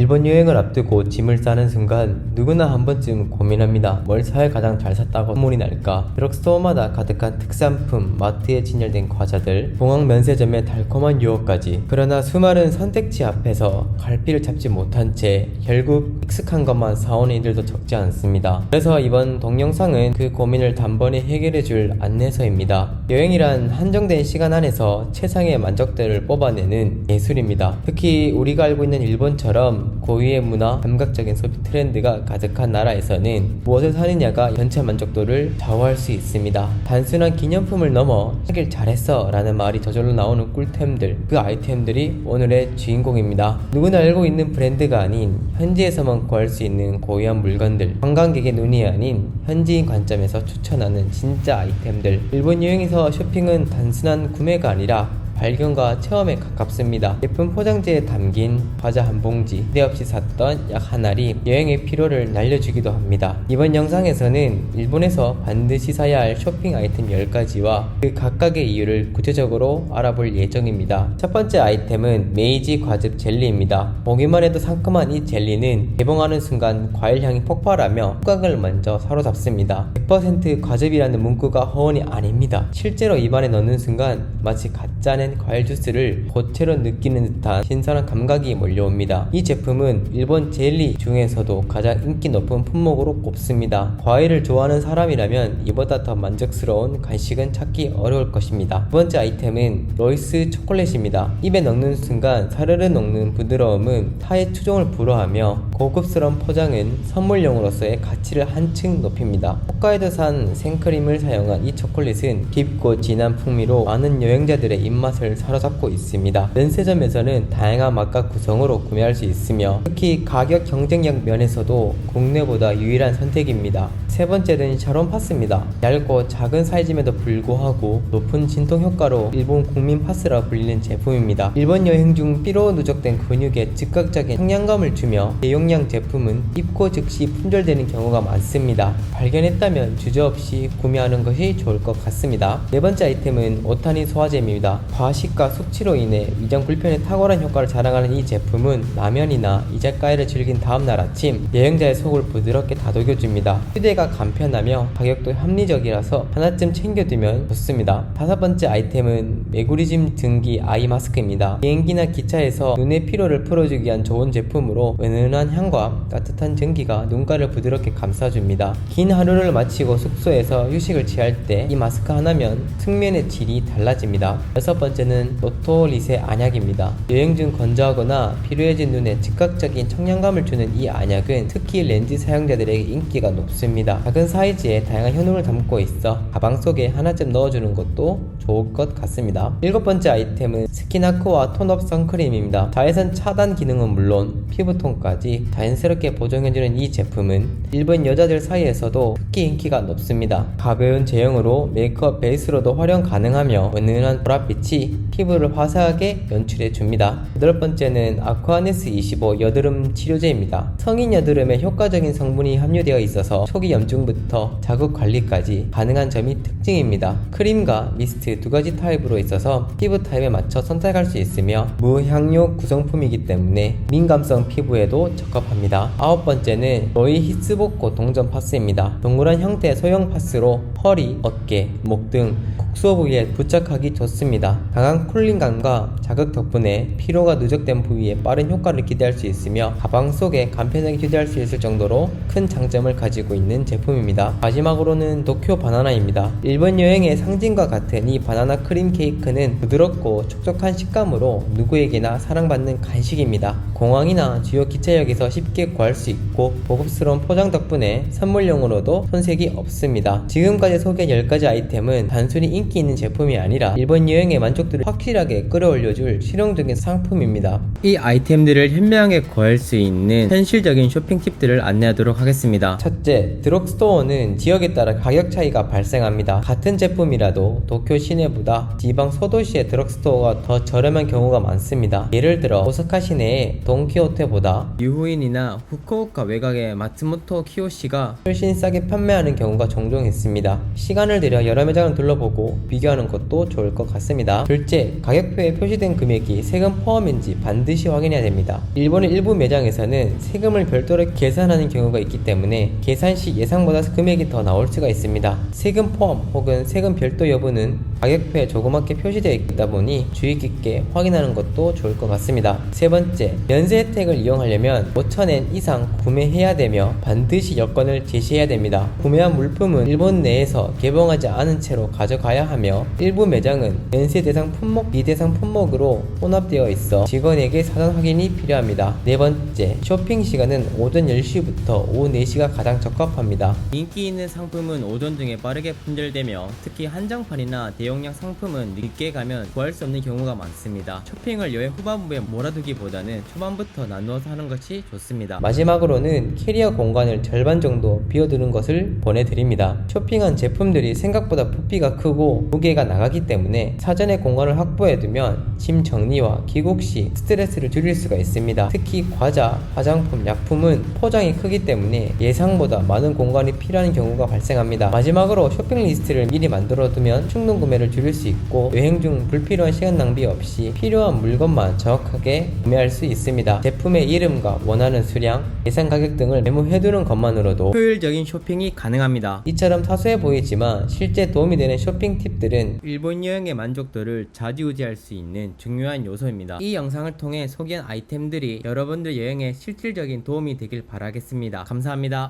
일본 여행을 앞두고 짐을 싸는 순간 누구나 한 번쯤 고민합니다. 뭘 사야 가장 잘 샀다고 선물이 날까? 드럭스토어마다 가득한 특산품, 마트에 진열된 과자들, 공항 면세점의 달콤한 유혹까지. 그러나 수많은 선택지 앞에서 갈피를 잡지 못한 채 결국 익숙한 것만 사오는 이들도 적지 않습니다. 그래서 이번 동영상은 그 고민을 단번에 해결해줄 안내서입니다. 여행이란 한정된 시간 안에서 최상의 만족도를 뽑아내는 예술입니다. 특히 우리가 알고 있는 일본처럼 고유의 문화, 감각적인 소비 트렌드가 가득한 나라에서는 무엇을 사느냐가 전체 만족도를 좌우할 수 있습니다. 단순한 기념품을 넘어 하길 잘했어 라는 말이 저절로 나오는 꿀템들, 그 아이템들이 오늘의 주인공입니다. 누구나 알고 있는 브랜드가 아닌 현지에서만 구할 수 있는 고유한 물건들, 관광객의 눈이 아닌 현지인 관점에서 추천하는 진짜 아이템들. 일본 여행에서 쇼핑은 단순한 구매가 아니라 발견과 체험에 가깝습니다. 예쁜 포장지에 담긴 과자 한 봉지, 기대 없이 샀던 약 한 알이 여행의 피로를 날려주기도 합니다. 이번 영상에서는 일본에서 반드시 사야 할 쇼핑 아이템 10가지와 그 각각의 이유를 구체적으로 알아볼 예정입니다. 첫 번째 아이템은 메이지 과즙 젤리입니다. 보기만 해도 상큼한 이 젤리는 개봉하는 순간 과일 향이 폭발하며 후각을 먼저 사로잡습니다. 100% 과즙이라는 문구가 허언이 아닙니다. 실제로 입안에 넣는 순간 마치 가짜는 과일 주스를 고체로 느끼는 듯한 신선한 감각이 몰려옵니다. 이 제품은 일본 젤리 중에서도 가장 인기 높은 품목으로 꼽습니다. 과일을 좋아하는 사람이라면 이보다 더 만족스러운 간식은 찾기 어려울 것입니다. 두 번째 아이템은 로이스 초콜릿입니다. 입에 넣는 순간 사르르 녹는 부드러움은 타의 추종을 불허하며 고급스러운 포장은 선물용으로서의 가치를 한층 높입니다. 홋카이도산 생크림을 사용한 이 초콜릿은 깊고 진한 풍미로 많은 여행자들의 입맛 을 사로잡고 있습니다. 면세점에서는 다양한 맛과 구성으로 구매할 수 있으며 특히 가격 경쟁력 면에서도 국내보다 유일한 선택입니다. 세 번째는 샤론 파스입니다. 얇고 작은 사이즈임에도 불구하고 높은 진통 효과로 일본 국민 파스라 불리는 제품입니다. 일본 여행 중 피로 누적된 근육에 즉각적인 청량감을 주며 대용량 제품은 입고 즉시 품절되는 경우가 많습니다. 발견했다면 주저없이 구매하는 것이 좋을 것 같습니다. 네 번째 아이템은 오타니 소화제입니다. 과식과 숙취로 인해 위장 불편에 탁월한 효과를 자랑하는 이 제품은 라면이나 이자카야를 즐긴 다음날 아침 여행자의 속을 부드럽게 다독여줍니다. 휴대가 간편하며 가격도 합리적이라서 하나쯤 챙겨두면 좋습니다. 다섯 번째 아이템은 메구리즘 등기 아이 마스크입니다. 비행기나 기차에서 눈의 피로를 풀어주기 위한 좋은 제품으로 은은한 향과 따뜻한 전기가 눈가를 부드럽게 감싸줍니다. 긴 하루를 마치고 숙소에서 휴식을 취할 때 이 마스크 하나면 숙면의 질이 달라집니다. 여섯 번째는 로토리세 안약입니다. 여행 중 건조하거나 피로해진 눈에 즉각적인 청량감을 주는 이 안약은 특히 렌즈 사용자들에게 인기가 높습니다. 작은 사이즈에 다양한 효능을 담고 있어 가방 속에 하나쯤 넣어주는 것도 좋을 것 같습니다. 일곱 번째 아이템은 스킨아쿠아 톤업 선크림입니다. 자외선 차단 기능은 물론 피부톤까지 자연스럽게 보정해주는 이 제품은 일본 여자들 사이에서도 특히 인기가 높습니다. 가벼운 제형으로 메이크업 베이스로도 활용 가능하며 은은한 보랏빛이 피부를 화사하게 연출해줍니다. 여덟 번째는 아쿠아네스 25 여드름 치료제입니다. 성인 여드름에 효과적인 성분이 함유되어 있어서 초기 염증부터 자극 관리까지 가능한 점이 특징입니다. 크림과 미스트 두 가지 타입으로 있어서 피부 타입에 맞춰 선택할 수 있으며 무향료 구성품이기 때문에 민감성 피부에도 적합합니다. 아홉 번째는 로이 히츠보코 동전 파스입니다. 동그란 형태의 소형 파스로 허리, 어깨, 목 등 국소 부위에 부착하기 좋습니다. 강한 쿨링감과 자극 덕분에 피로가 누적된 부위에 빠른 효과를 기대할 수 있으며 가방 속에 간편하게 휴대할 수 있을 정도로 큰 장점을 가지고 있는 제품입니다. 마지막으로는 도쿄 바나나입니다. 일본 여행의 상징과 같은 이 바나나 크림 케이크는 부드럽고 촉촉한 식감으로 누구에게나 사랑받는 간식입니다. 공항이나 주요 기차역에서 쉽게 구할 수 있고 고급스러운 포장 덕분에 선물용으로도 손색이 없습니다. 지금까지 소개한 10가지 아이템은 단순히 인기 있는 제품이 아니라 일본 여행의 만족도를 확실하게 끌어올려줄 실용적인 상품입니다. 이 아이템들을 현명하게 구할 수 있는 현실적인 쇼핑 팁들을 안내하도록 하겠습니다. 첫째, 드럭스토어는 지역에 따라 가격 차이가 발생합니다. 같은 제품이라도 도쿄 시내보다 지방 소도시의 드럭스토어가 더 저렴한 경우가 많습니다. 예를 들어 오사카 시내의 돈키호테보다 유후인이나 후쿠오카 외곽의 마츠모토 키요시가 훨씬 싸게 판매하는 경우가 종종 있습니다. 시간을 들여 여러 매장을 둘러보고 보고 비교하는 것도 좋을 것 같습니다. 둘째, 가격표에 표시된 금액이 세금 포함인지 반드시 확인해야 됩니다. 일본의 일부 매장에서는 세금을 별도로 계산하는 경우가 있기 때문에 계산 시 예상보다 금액이 더 나올 수가 있습니다. 세금 포함 혹은 세금 별도 여부는 가격표에 조그맣게 표시되어 있다 보니 주의 깊게 확인하는 것도 좋을 것 같습니다. 세 번째, 면세 혜택을 이용하려면 5,000엔 이상 구매해야 되며 반드시 여권을 제시해야 됩니다. 구매한 물품은 일본 내에서 개봉하지 않은 채로 가져가야 하며 일부 매장은 면세 대상 품목, 비대상 품목으로 혼합되어 있어 직원에게 사전 확인이 필요합니다. 네 번째, 쇼핑 시간은 오전 10시부터 오후 4시가 가장 적합합니다. 인기 있는 상품은 오전 중에 빠르게 품절되며 특히 한정판이나 대용량 상품은 늦게 가면 구할 수 없는 경우가 많습니다. 쇼핑을 여행 후반부에 몰아두기보다는 초반부터 나누어서 하는 것이 좋습니다. 마지막으로는 캐리어 공간을 절반 정도 비워두는 것을 권해드립니다. 쇼핑한 제품들이 생각보다 부피가 크고 무게가 나가기 때문에 사전에 공간을 확보해두면 짐 정리와 귀국 시 스트레스를 줄일 수가 있습니다. 특히 과자, 화장품, 약품은 포장이 크기 때문에 예상보다 많은 공간이 필요한 경우가 발생합니다. 마지막으로 쇼핑 리스트를 미리 만들어두면 충동 구매를 줄일 수 있고 여행 중 불필요한 시간 낭비 없이 필요한 물건만 정확하게 구매할 수 있습니다. 제품의 이름과 원하는 수량, 예상 가격 등을 메모해두는 것만으로도 효율적인 쇼핑이 가능합니다. 이처럼 사소해 보이지만 실제 도움이 되는 쇼핑 팁들은 일본 여행의 만족도를 좌지우지할 수 있는 중요한 요소입니다. 이 영상을 통해 소개한 아이템들이 여러분들 여행에 실질적인 도움이 되길 바라겠습니다. 감사합니다.